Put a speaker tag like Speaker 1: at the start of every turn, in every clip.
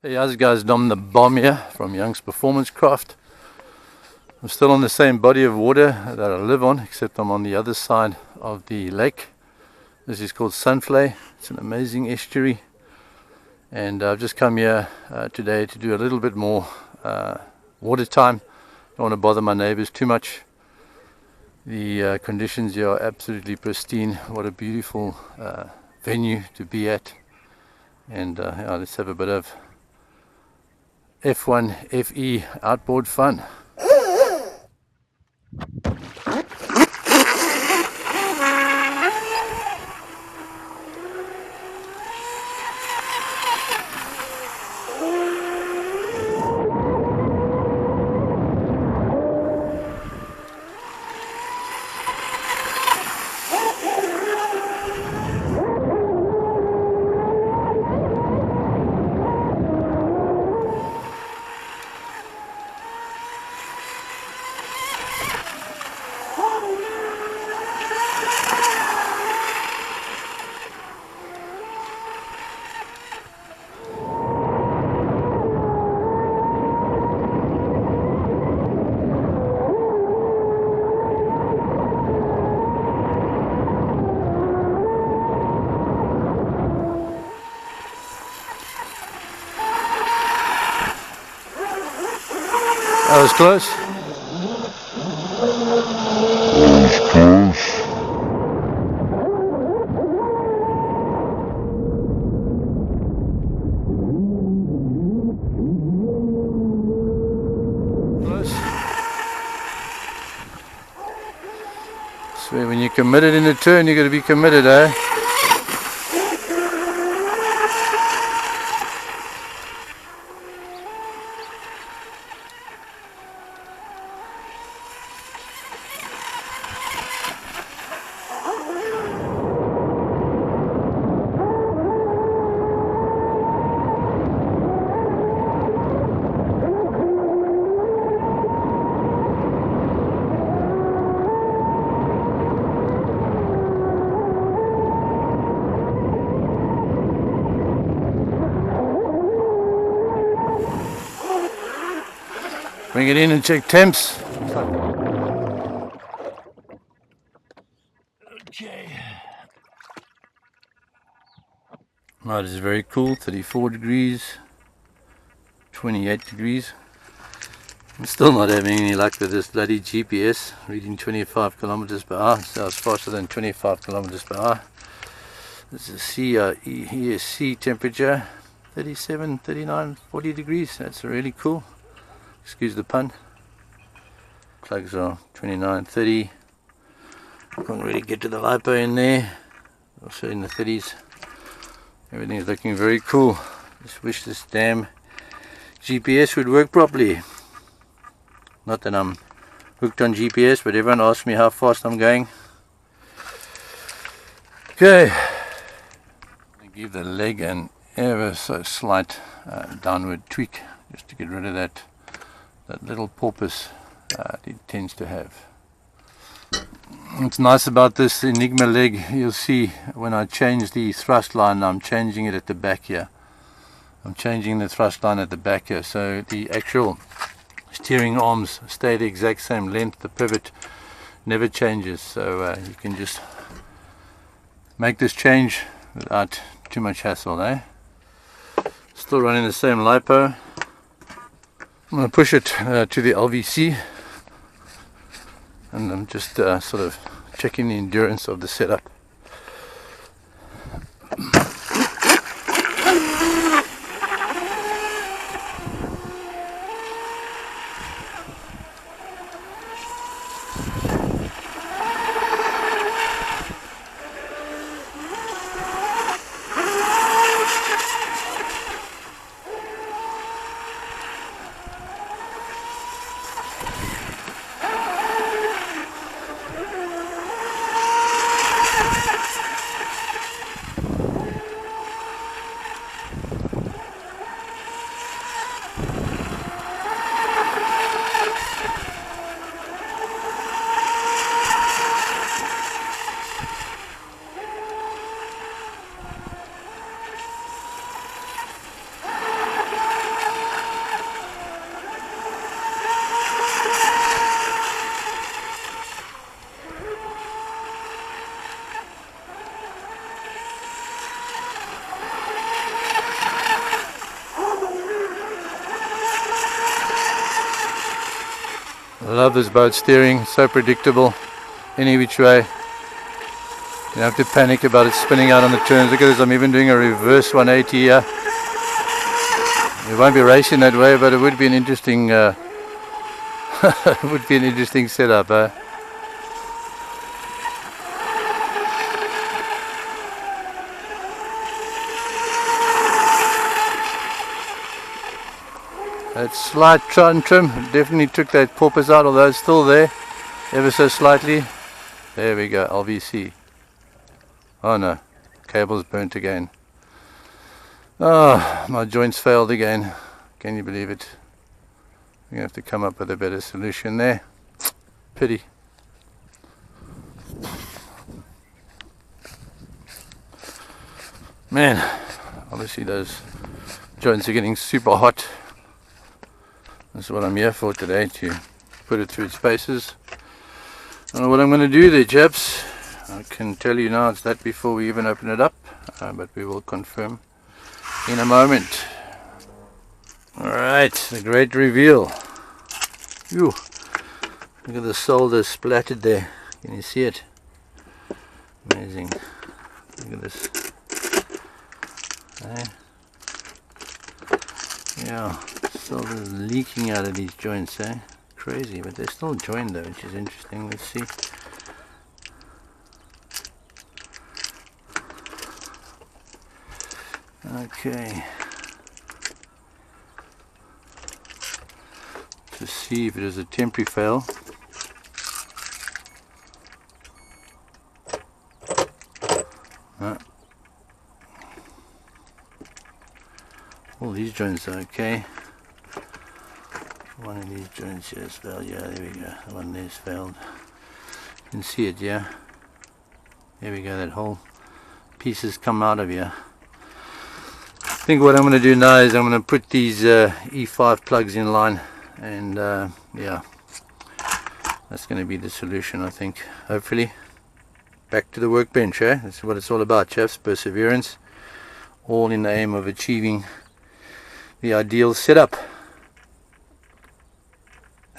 Speaker 1: Hey guys, Dom the Bomb here from Young's Performance Craft. I'm still on the same body of water that I live on, except I'm on the other side of the lake. This is called Sunflay. It's an amazing estuary, and I've just come here today to do a little bit more water time. Don't want to bother my neighbors too much. The conditions here are absolutely pristine. What a beautiful venue to be at. And yeah, let's have a bit of F1 FE outboard fun. That was close. So when you're committed in a turn, you got to be committed, eh? Bring it in and check temps. Okay. Right, it's very cool. 34 degrees, 28 degrees. I'm still not having any luck with this bloody GPS, reading 25 kilometers per hour. Sounds faster than 25 kilometers per hour. This is ESC temperature, 37, 39, 40 degrees. That's really cool. Excuse the pun. Plugs are 29, 30. Can't really get to the LiPo in there. Also in the 30s. Everything is looking very cool. Just wish this damn GPS would work properly. Not that I'm hooked on GPS, but everyone asks me how fast I'm going. Okay. I give the leg an ever so slight downward tweak, just to get rid of that little porpoise it tends to have. What's nice about this Enigma leg, you'll see when I change the thrust line, I'm changing it at the back here. I'm changing the thrust line at the back here, so the actual steering arms stay the exact same length. The pivot never changes, so you can just make this change without too much hassle, eh? Still running the same LiPo. I'm going to push it to the LVC, and I'm just sort of checking the endurance of the setup. I love this boat steering, so predictable, any which way. You don't have to panic about it spinning out on the turns. Look at this, I'm even doing a reverse 180 here. It won't be racing that way, but it would be an interesting it would be an interesting setup, eh? That slight trim definitely took that porpoise out, although it's still there, ever so slightly. There we go, LVC. Oh no, cable's burnt again. Oh, my joints failed again. Can you believe it? We're going to have to come up with a better solution there. Pity. Man, obviously those joints are getting super hot. That's what I'm here for today, to put it through its paces. I don't know what I'm going to do there, chaps. I can tell you now it's that before we even open it up, but we will confirm in a moment. Alright, the great reveal. Phew. Look at the solder splattered there. Can you see it? Amazing. Look at this. Yeah, solder's leaking out of these joints, eh? Crazy, but they're still joined though, which is interesting. Let's see. Okay. To see if it is a temporary fail. All these joints are okay. One of these joints here has failed. Yeah, there we go. The one there's failed. You can see it, yeah. There we go. That whole piece has come out of here. I think what I'm going to do now is I'm going to put these E5 plugs in line, and yeah, that's going to be the solution, I think. Hopefully, back to the workbench, eh? That's what it's all about, chaps. Perseverance, all in the aim of achieving the ideal setup.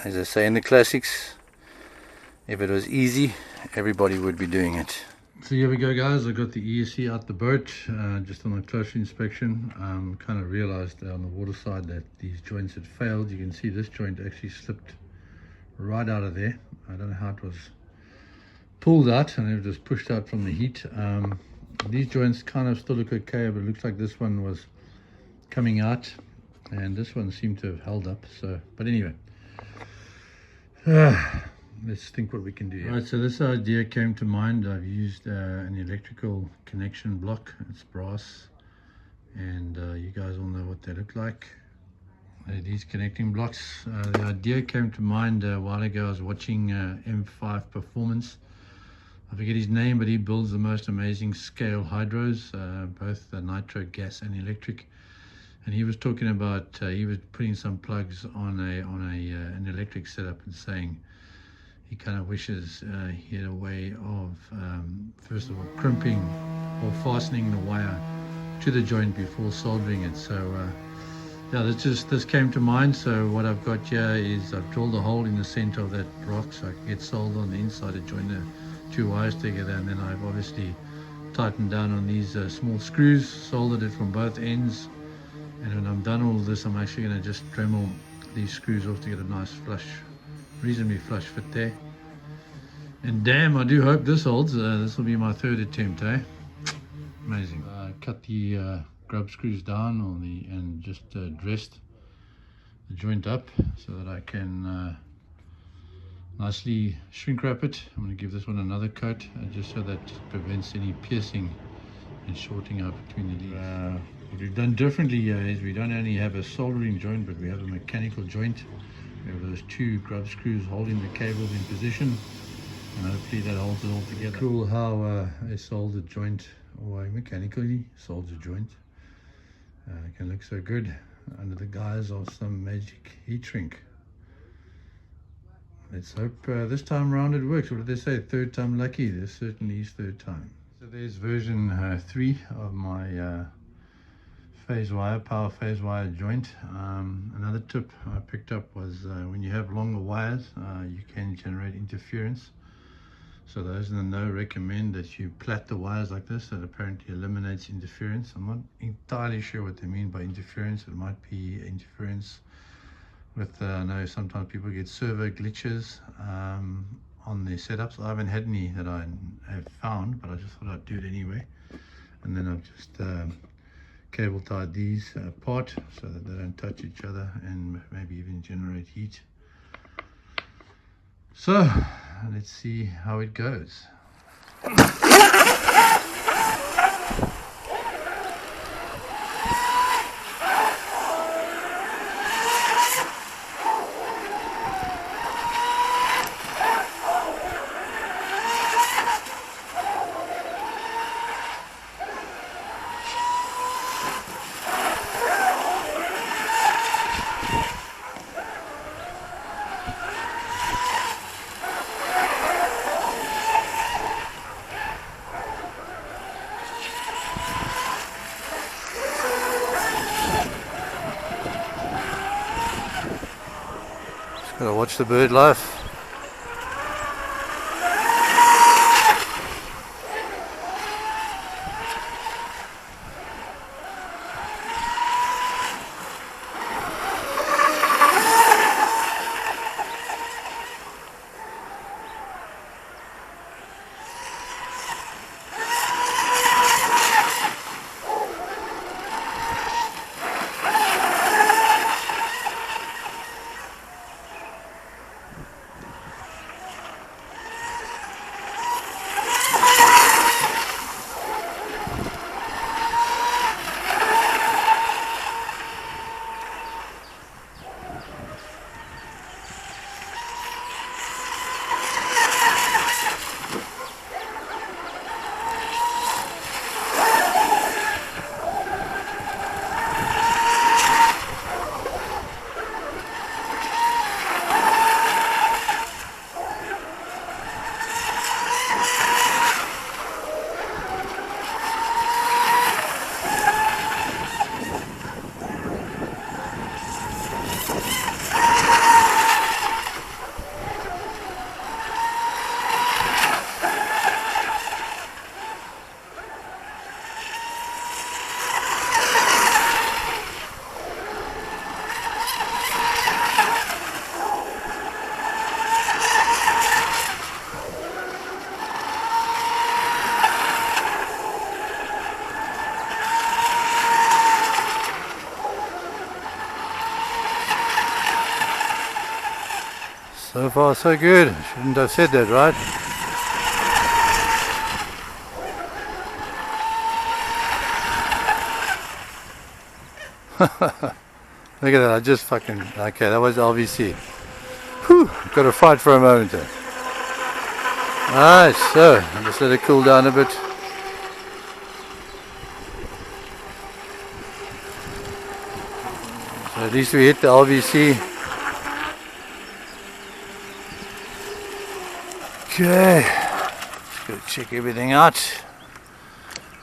Speaker 1: As I say in the classics, if it was easy, everybody would be doing it. So here we go, guys. I got the ESC out the boat, just on a closer inspection. Kind of realized on the water side that these joints had failed. You can see this joint actually slipped right out of there. I don't know how it was pulled out, and it was pushed out from the heat. These joints kind of still look okay, but it looks like this one was coming out, and this one seemed to have held up. So, but anyway, let's think what we can do here. Right, so this idea came to mind. I've used an electrical connection block. It's brass, and you guys all know what they look like. These connecting blocks. The idea came to mind a while ago. I was watching M5 Performance. I forget his name, but he builds the most amazing scale hydros, both the nitro, gas, and electric. And he was talking about he was putting some plugs on an electric setup and saying he kind of wishes he had a way of first of all crimping or fastening the wire to the joint before soldering it. So yeah, this came to mind. So what I've got here is I've drilled a hole in the center of that block so I can get solder on the inside to join the two wires together, and then I've obviously tightened down on these small screws, soldered it from both ends. And when I'm done all of this, I'm actually going to just Dremel these screws off to get a nice flush, reasonably flush fit there. And damn, I do hope this holds. This will be my third attempt, eh? Amazing. Cut the grub screws down and just dressed the joint up so that I can nicely shrink wrap it. I'm going to give this one another coat just so that prevents any piercing and shorting out between the leads. What we've done differently here is we don't only have a soldering joint, but we have a mechanical joint. We have those two grub screws holding the cables in position, and hopefully that holds it all together. Cool how a soldered joint, or a mechanically soldered joint, can look so good under the guise of some magic heat shrink. Let's hope this time around it works. What did they say? Third time lucky. This certainly is third time. So there's version 3 of my phase wire, power phase wire joint. Another tip I picked up was when you have longer wires, you can generate interference. So those in the know recommend that you plait the wires like this. That apparently eliminates interference. I'm not entirely sure what they mean by interference. It might be interference with, I know sometimes people get servo glitches on their setups. I haven't had any that I have found, but I just thought I'd do it anyway. And then I've just cable tied these apart so that they don't touch each other and maybe even generate heat. So let's see how it goes. Gotta watch the bird life. So far so good. Shouldn't have said that, right? Look at that, I just fucking, okay, that was LVC. Whew, got to fight for a moment there. Alright, so, I'll just let it cool down a bit. So at least we hit the LVC. Okay, just got to check everything out.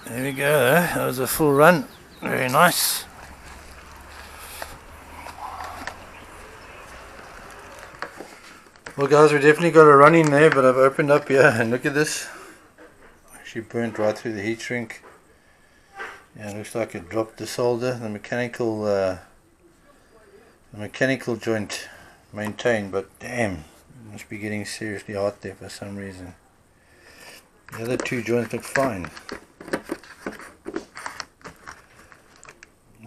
Speaker 1: There we go, that was a full run, very nice. Well guys, we definitely got a run in there, but I've opened up here and look at this. Actually burnt right through the heat shrink. Yeah, it looks like it dropped the solder. The mechanical joint maintained, but damn, it must be getting seriously hot there for some reason. The other two joints look fine.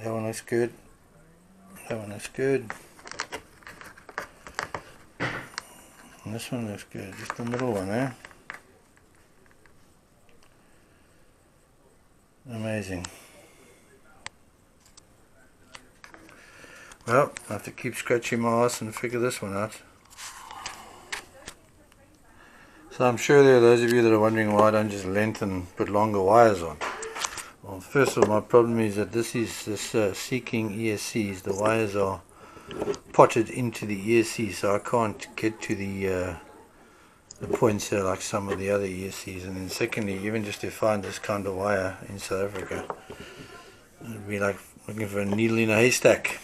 Speaker 1: That one looks good. That one looks good. And this one looks good, just the middle one, eh? Amazing. Well, I have to keep scratching my ass and figure this one out. So I'm sure there are those of you that are wondering why I don't just lengthen, put longer wires on. Well, first of all, my problem is that this seeking ESCs, the wires are potted into the ESC, so I can't get to the points there like some of the other ESCs. And then secondly, even just to find this kind of wire in South Africa, it would be like looking for a needle in a haystack.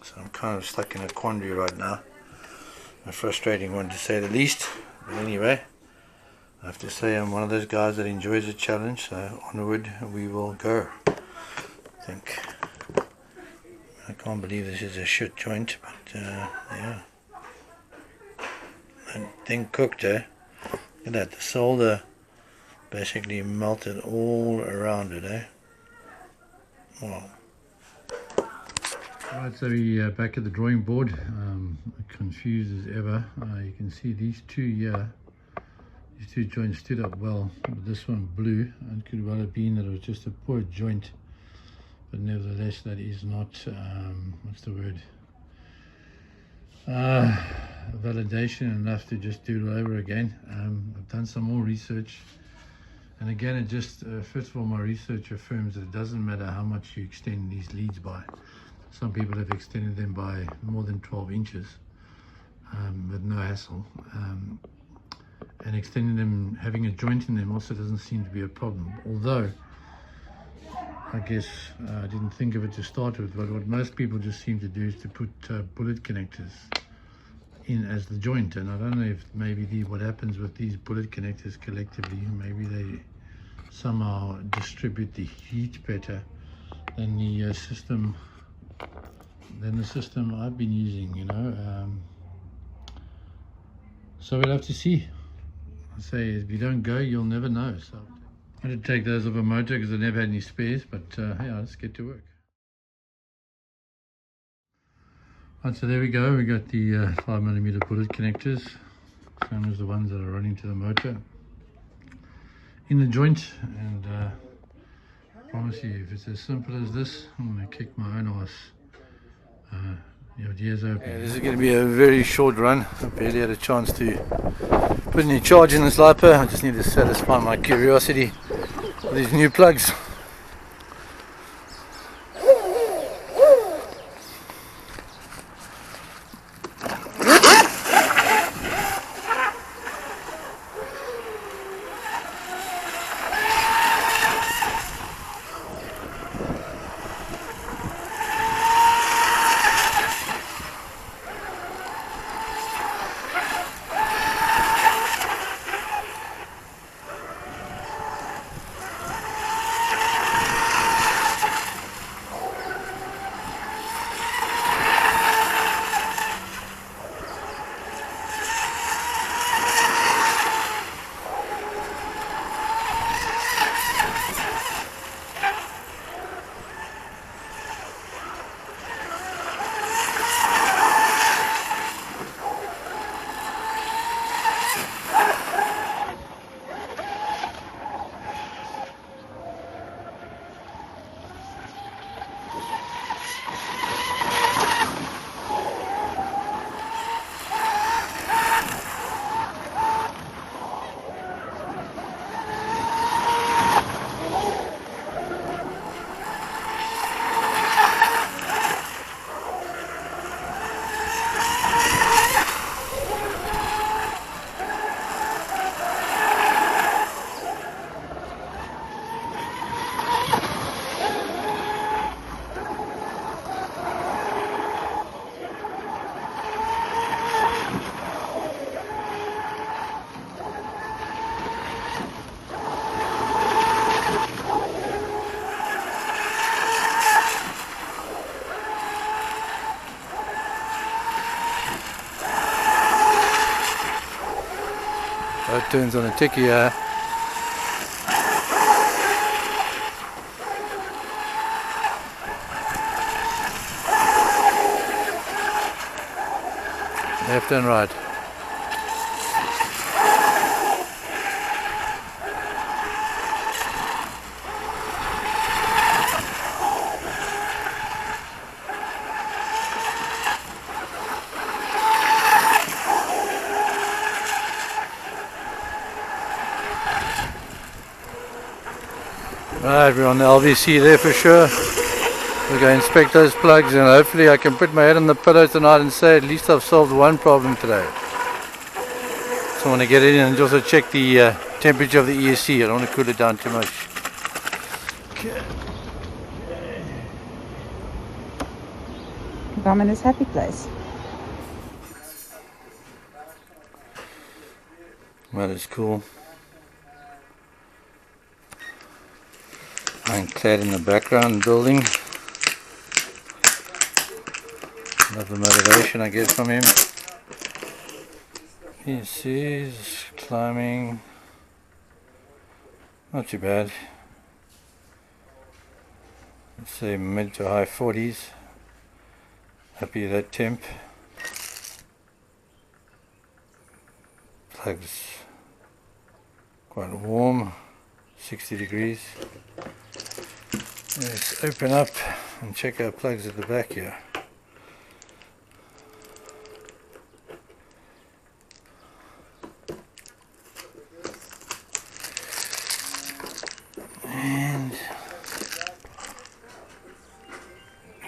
Speaker 1: So I'm kind of stuck in a quandary right now. A frustrating one to say the least. But anyway, I have to say I'm one of those guys that enjoys a challenge, so onward we will go. I can't believe this is a shit joint, but yeah. That thing cooked, eh? Look at that, the solder basically melted all around it, eh? Wow. Right, so we're back at the drawing board, confused as ever. You can see these two here, these two joints stood up well, but this one blew. It could well have been that it was just a poor joint, but nevertheless that is not, what's the word, validation enough to just do it over again. I've done some more research, and again it just, first of all, my research affirms that it doesn't matter how much you extend these leads by. Some people have extended them by more than 12 inches with no hassle, and extending them, having a joint in them also doesn't seem to be a problem, although I guess I didn't think of it to start with, but what most people just seem to do is to put bullet connectors in as the joint. And I don't know if maybe what happens with these bullet connectors collectively, maybe they somehow distribute the heat better than the system I've been using, you know. So we'll have to see. I say, if you don't go, you'll never know. So I had to take those off a motor because I never had any spares, but hey, let's get to work. Right, so there we go. We got the 5mm bullet connectors, same as the ones that are running to the motor, in the joint. And I promise you, if it's as simple as this, I'm going to kick my own ass. Your ears open. Yeah, this is going to be a very short run. I barely had a chance to put any charge in this LiPo. I just need to satisfy my curiosity with these new plugs. It turns on a ticky here. Left and right. Right, we're on the LVC there for sure. We'll go inspect those plugs and hopefully I can put my head on the pillow tonight and say at least I've solved one problem today. So I want to get it in and also check the temperature of the ESC. I don't want to cool it down too much. Okay.
Speaker 2: come in his happy place.
Speaker 1: That is cool. Ironclad in the background building. Love the motivation I get from him. He sees climbing. Not too bad. Let's say mid to high 40s. Happy with that temp. Plugs quite warm, 60 degrees. Let's open up and check our plugs at the back here. And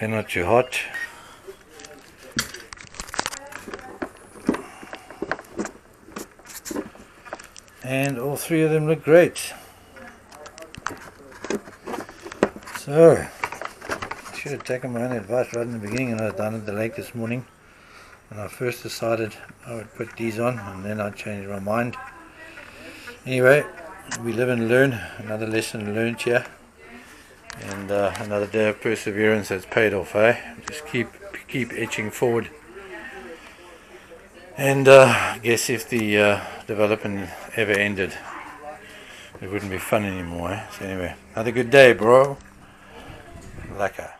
Speaker 1: they're not too hot. And all three of them look great. So, I should have taken my own advice right in the beginning, and I was down at the lake this morning when I first decided I would put these on, and then I changed my mind. Anyway, we live and learn. Another lesson learned here, and another day of perseverance that's paid off, eh? Just keep etching forward. And I guess if the development ever ended, it wouldn't be fun anymore, eh? So anyway, another good day, bro. Lekker.